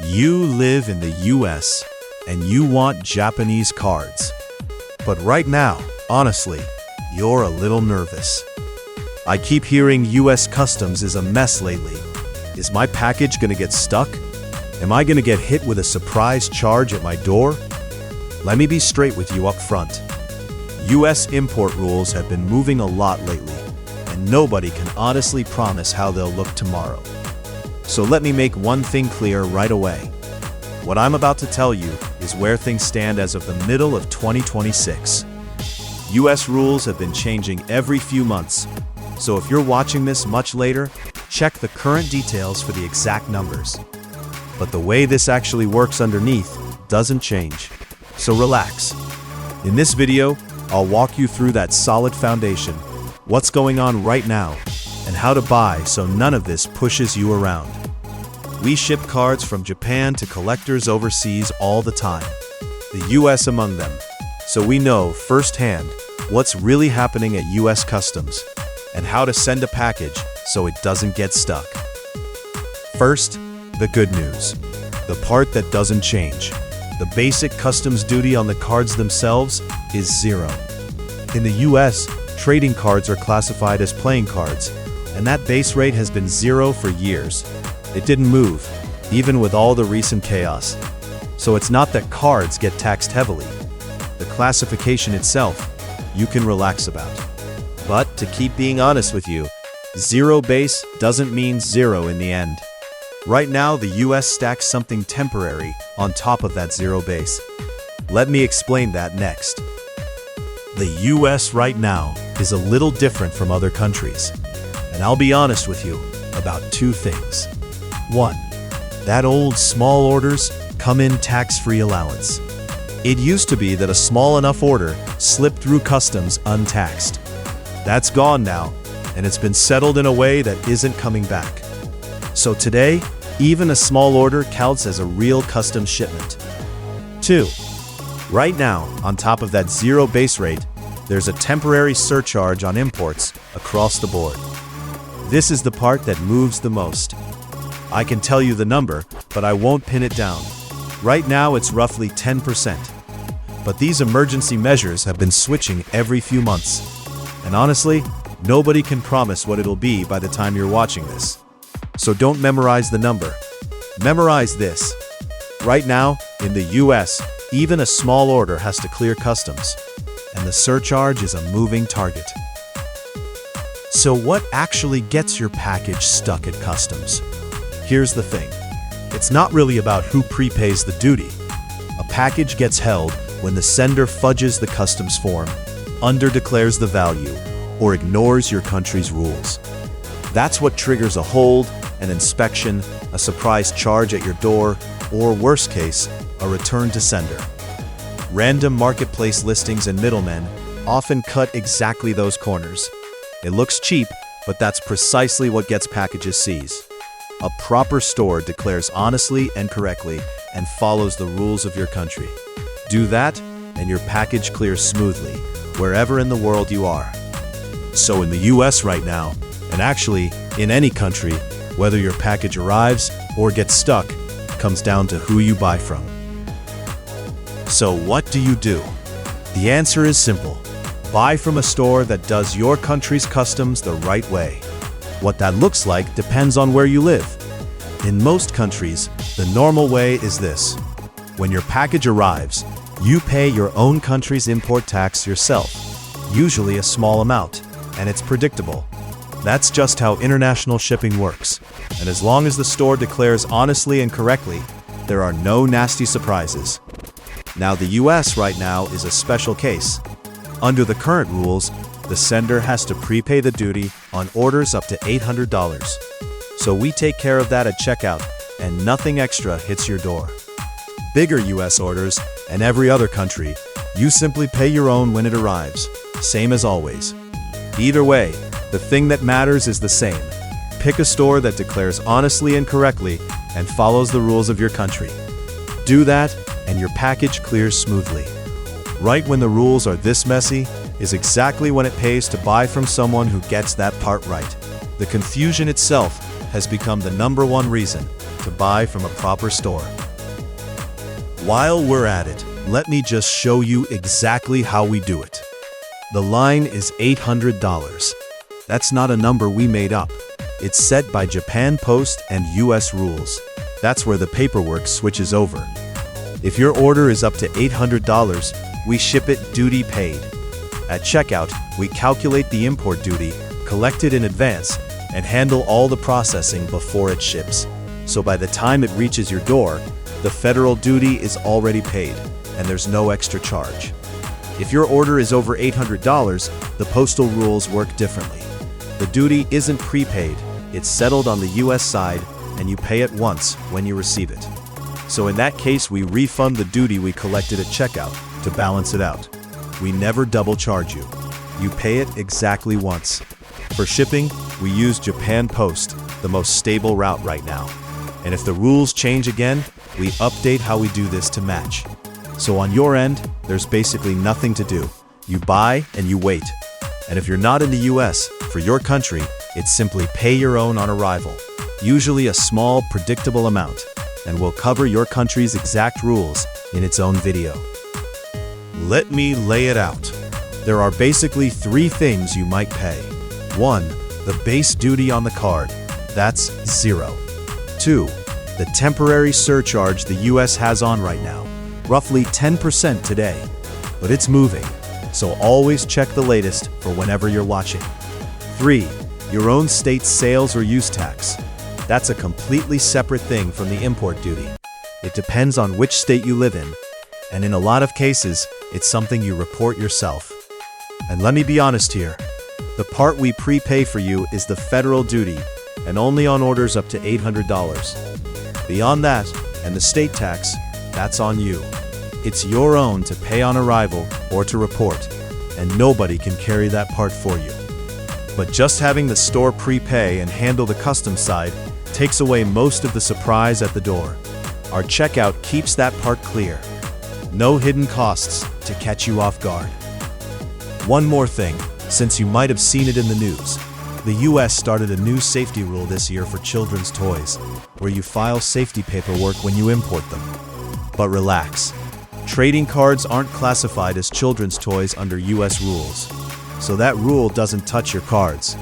You live in the US and you want Japanese cards. But right now, honestly, you're a little nervous. I keep hearing US Customs is a mess lately. Is my package gonna get stuck? Am I gonna get hit with a surprise charge at my door? Let me be straight with you up front. US import rules have been moving a lot lately, and nobody can honestly promise how they'll look tomorrow. So let me make one thing clear right away. What I'm about to tell you is where things stand as of the middle of 2026. US rules have been changing every few months, so if you're watching this much later, check the current details for the exact numbers. But the way this actually works underneath doesn't change, so relax. In this video, I'll walk you through that solid foundation, what's going on right now, and how to buy so none of this pushes you around. We ship cards from Japan to collectors overseas all the time, the US among them, so we know firsthand what's really happening at US Customs and how to send a package so it doesn't get stuck. First, the good news, the part that doesn't change. The basic customs duty on the cards themselves is zero. In the US, trading cards are classified as playing cards, and that base rate has been zero for years. It didn't move, even with all the recent chaos. So it's not that cards get taxed heavily. The classification itself, you can relax about. But to keep being honest with you, zero base doesn't mean zero in the end. Right now, the US stacks something temporary on top of that zero base. Let me explain that next. The US right now is a little different from other countries, and I'll be honest with you about two things. One, that old small orders come in tax-free allowance. It used to be that a small enough order slipped through customs untaxed. That's gone now, and it's been settled in a way that isn't coming back. So today, even a small order counts as a real customs shipment. Two, right now, on top of that zero base rate, there's a temporary surcharge on imports across the board. This is the part that moves the most. I can tell you the number, but I won't pin it down. Right now, it's roughly 10%. But these emergency measures have been switching every few months. And honestly, nobody can promise what it'll be by the time you're watching this. So don't memorize the number. Memorize this. Right now, in the US, even a small order has to clear customs, and the surcharge is a moving target. So what actually gets your package stuck at customs? Here's the thing. It's not really about who prepays the duty. A package gets held when the sender fudges the customs form, underdeclares the value, or ignores your country's rules. That's what triggers a hold, an inspection, a surprise charge at your door, or worst case, a return to sender. Random marketplace listings and middlemen often cut exactly those corners. It looks cheap, but that's precisely what gets packages seized. A proper store declares honestly and correctly and follows the rules of your country. Do that, and your package clears smoothly, wherever in the world you are. So in the US right now, and actually in any country, whether your package arrives or gets stuck, comes down to who you buy from. So what do you do? The answer is simple. Buy from a store that does your country's customs the right way. What that looks like depends on where you live. In most countries, the normal way is this. When your package arrives, you pay your own country's import tax yourself, usually a small amount, and it's predictable. That's just how international shipping works, and as long as the store declares honestly and correctly, there are no nasty surprises. Now, the US right now is a special case. Under the current rules, the sender has to prepay the duty on orders up to $800. So we take care of that at checkout, and nothing extra hits your door. Bigger US orders, and every other country, you simply pay your own when it arrives, same as always. Either way, the thing that matters is the same. Pick a store that declares honestly and correctly and follows the rules of your country. Do that, and your package clears smoothly. Right when the rules are this messy is exactly when it pays to buy from someone who gets that part right. The confusion itself has become the #1 reason to buy from a proper store. While we're at it, let me just show you exactly how we do it. The line is $800. That's not a number we made up. It's set by Japan Post and US rules. That's where the paperwork switches over. If your order is up to $800, we ship it duty paid. At checkout, we calculate the import duty, collect it in advance, and handle all the processing before it ships. So by the time it reaches your door, the federal duty is already paid, and there's no extra charge. If your order is over $800, the postal rules work differently. The duty isn't prepaid, it's settled on the US side, and you pay it once when you receive it. So in that case, we refund the duty we collected at checkout to balance it out. We never double charge you. You pay it exactly once. For shipping, we use Japan Post, the most stable route right now. And if the rules change again, we update how we do this to match. So on your end, there's basically nothing to do. You buy and you wait. And if you're not in the US, for your country, it's simply pay your own on arrival. Usually a small, predictable amount, and we'll cover your country's exact rules in its own video. Let me lay it out. There are basically 3 things you might pay. 1. The base duty on the card. That's 0. 2. The temporary surcharge the US has on right now. Roughly 10% today. But it's moving, so always check the latest for whenever you're watching. 3. Your own state's sales or use tax. That's a completely separate thing from the import duty. It depends on which state you live in, and in a lot of cases, it's something you report yourself. And let me be honest here, the part we prepay for you is the federal duty, and only on orders up to $800. Beyond that, and the state tax, that's on you. It's your own to pay on arrival or to report, and nobody can carry that part for you. But just having the store prepay and handle the customs side takes away most of the surprise at the door. Our checkout keeps that part clear. No hidden costs to catch you off guard. One more thing, since you might have seen it in the news. The US started a new safety rule this year for children's toys, where you file safety paperwork when you import them. But relax. Trading cards aren't classified as children's toys under US rules, so that rule doesn't touch your cards.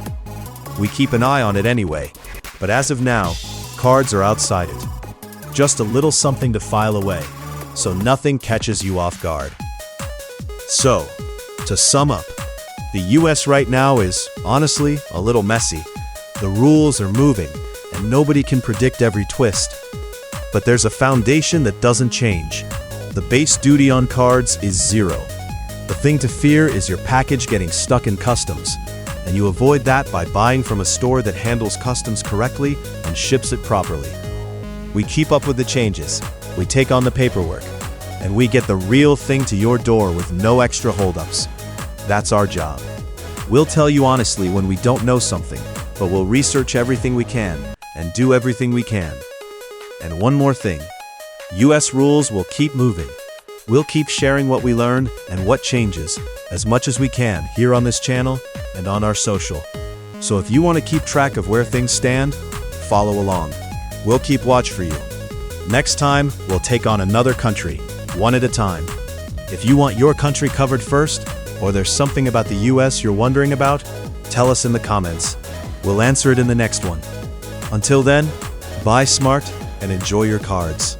We keep an eye on it anyway, but as of now, cards are outside it. Just a little something to file away, so nothing catches you off guard. So, to sum up, the US right now is, honestly, a little messy. The rules are moving, and nobody can predict every twist. But there's a foundation that doesn't change. The base duty on cards is 0. The thing to fear is your package getting stuck in customs, and you avoid that by buying from a store that handles customs correctly and ships it properly. We keep up with the changes, we take on the paperwork, and we get the real thing to your door with no extra holdups. That's our job. We'll tell you honestly when we don't know something, but we'll research everything we can and do everything we can. And one more thing, US rules will keep moving. We'll keep sharing what we learn and what changes as much as we can here on this channel and on our social. So if you want to keep track of where things stand, follow along. We'll keep watch for you. Next time, we'll take on another country, one at a time. If you want your country covered first, or there's something about the US you're wondering about, tell us in the comments. We'll answer it in the next one. Until then, buy smart and enjoy your cards.